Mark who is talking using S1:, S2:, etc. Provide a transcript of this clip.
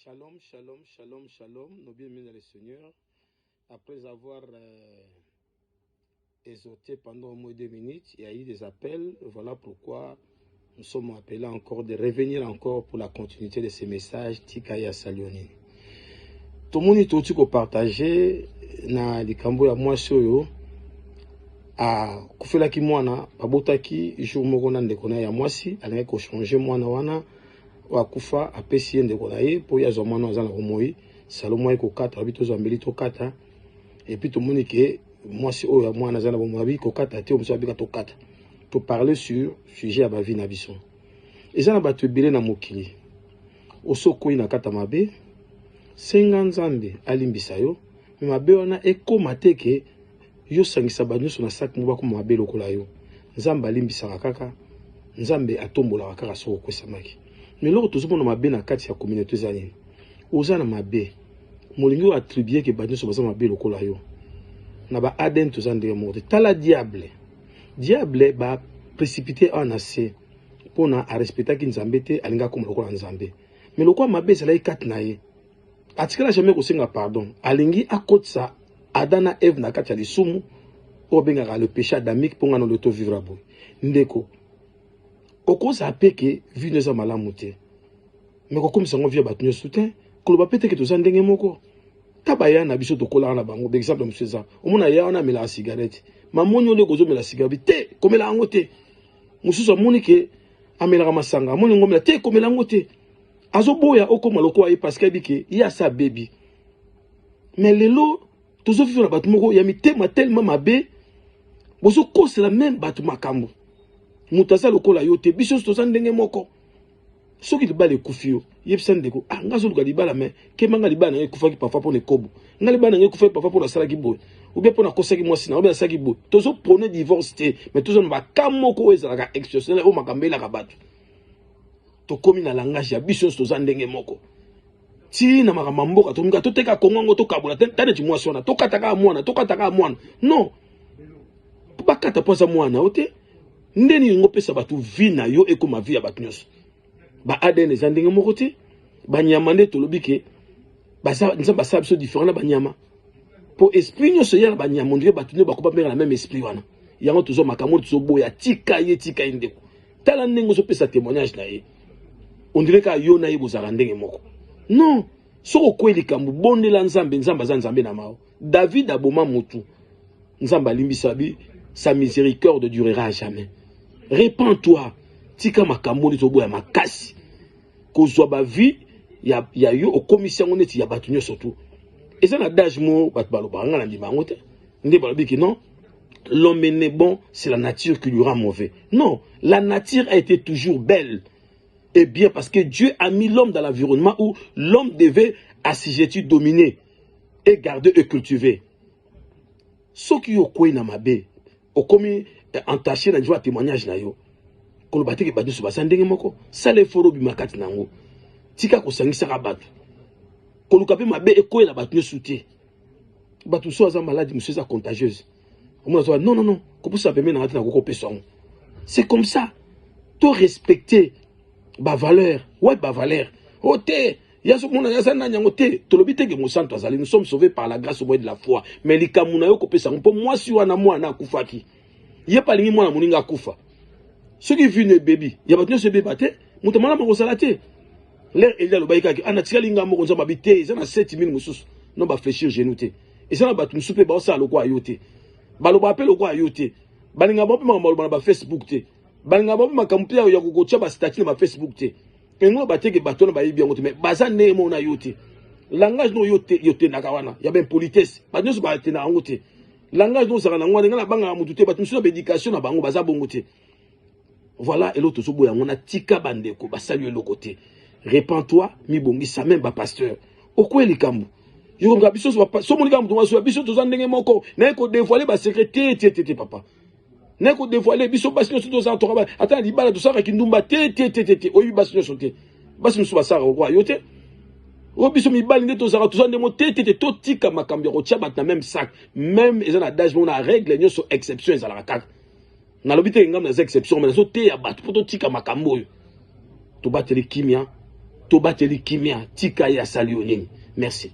S1: Shalom, shalom, shalom, shalom, nos bien-aimés dans le Seigneur. Après avoir exhorté pendant au moins 2 minutes, il y a eu des appels. Voilà pourquoi nous sommes appelés encore de revenir encore pour la continuité de ces messages. Tikaya Salioni. Tout le monde est aussi partagé na likambo ya moi soyo a kufela ki mwana babotaki jour moko na ndeko na ya mwasi alinga ko changer mwana wana wakufa apesi ndeko na ye po ya zo mwana azana komoi salomo eko kata bito zo mbeli to kata et puis tout le monde que mwasi oyo mwana azana bomwabi ko kata te omso abika to kata to parler sur sujet ya ba vie na biso ezana batu ebele na mokili osoko ina kata mabe senga nzambe alimbisa yo me mabe wana ekoma te ke yo sangisa banyoso na sak mo bakoma mabe lokola yo nzambe alimbisa kaka nzambe atombola kaka soko kwesamaki mais loko tozomona mabe na kati ya communauté zani oza na mabe molingo attribuer ke banyoso baza mabe lokola yo na ba aden tozande morte tala diable ba précipiter en assez pona a respecter ki nzambe te alinga comme lokola nzambe mais lokola mabe sala ikati na ye atikala jamais kosenga pardon alingi akotsa Adana Eve na kati ya lisumu obengaka le péché adamique pour ngana l'auto vivre boy ndeko okoza apeke vie neza malamu te mais kokomisa ngo vie batunyo soutien koloba pete ke toza ndenge moko tabaya na biso tokola na bango exemple monsieur za omona ya ona mela cigarette mamoni ole kozo mela cigarette te komela ngo te mususu amoni ke amela masanga amoni ngomela te komela ngo te azoboya okoma lokwa ye parce que bike ya sa baby mais lelo tozo vivre na batu moko ya mitema tellement mabe bozo kosela même batu makambo mutasa lokola yote biso toza ndenge moko soki libala ekufio yebisa ndeko ngazo luka libala mais kemanga libala ekufaki parfois pour ne kobo nga libala ekufaki parfois pour la sala ki boy ou bien pour na kosaki mwasi na ou bien sala ki boy tozo prôner divorce te mais tozo na bakamoko ezalaka exceptionnel o makambela ka batu to komi na langage ya biso toza ndenge moko ti na makamamboka to mga to teka kongo to kabula tane ti mwasi wana to kataka mwana non bakata poza mwana ote ndeni ngopesa batu vie na yo ekoma vie ya batu nyonso ba ADN eza ndenge moko te banyama nde tolobi ke nzambe asala biso différent na banyama po esprit nyonso ya na banyama ondire batu nyonso bakoba mbeka na même esprit wana yango tozo makambo tozoboya tika ye ndeko tala ndenge ozopesa témoignage na ye ondire ka yo na ye bozala ndenge moko non soko kweli kambu bondela nzambe aza nzambe na mao David aboma mutu nzambe alimbisa bi sa miséricorde durera à jamais. Répands-toi. Tika makambo ni tobo ya makasi. Kozwa ba vie ya yo au commission oneti ya batu nyonso surtout. Et ça na d'âge mo bat baloba nga na ndibango te. Nde balobi ki non. L'homme est bon, c'est la nature qui lui rend mauvais. Non, la nature a été toujours belle et bien parce que Dieu a mis l'homme dans l'environnement où l'homme devait assujettir, dominer et garder et cultiver. Ce qui yo kwena mabe okomi entaché na joie témoignage na yo kolobate ke badu so basandenge moko sale foro bi makati nango tika ko sangisa ka batu koluka pe mabe ekoyela batu nyosuti batu so aza maladie monsieur ça contagieuse omona so non ko pusa pe mena ngati na ko pesa ngo c'est comme ça to respecter ba valeur ouais ba valeur ote yaso mona yasana nyango te tolobi te ke mo santo azali nous sommes sauvés par la grâce au moyen de la foi mais likamuna yo ko pesa ngo po mwasi wana mwana akufaki ye palingi mwana moninga akufa soki vu ne baby ya batyo se bebate mutamana mako salate l'air elia lo baika ki ana tikalinga moko nzamba bité ezana 7000 mususu non ba fléchir genou te ezana batu musupe ba osala lokwa yote baloba appel lokwa yote balinga bope makambo ba Facebook te balinga bope makampo ya kokocha ba statut na ba Facebook te pengo bateke bato na ba yibi yango te mais baza ne mo na yote langage no yote na kawana ya ben politesse ba nyoso ba te na yango te langage no saka na ngwana ngana banga mutu te bato musu na éducation na bango baza bongo te voilà et l'autre sobo yango na tika bandeko basali le côté répands-toi mi bongi ça même ba pasteur okweli kambu yo nga biso so moni kambu to biso to zandenge moko na ko dévoiler ba secret te papa na ko dévoiler biso basi no to za to ba ata libala to saka kindumba te oyi basi no sote basi no so basara roi yote o biso mi bali nde to saka to zandemo te to tika makambi ko tia bat na même sac même ezana d'âge on a règle nyoso exception ezala kaka na lobite ngam na exception mais so te ya bat poto tika makambo yo to bateli kimia tobateli kimia tika ya salionini. Merci.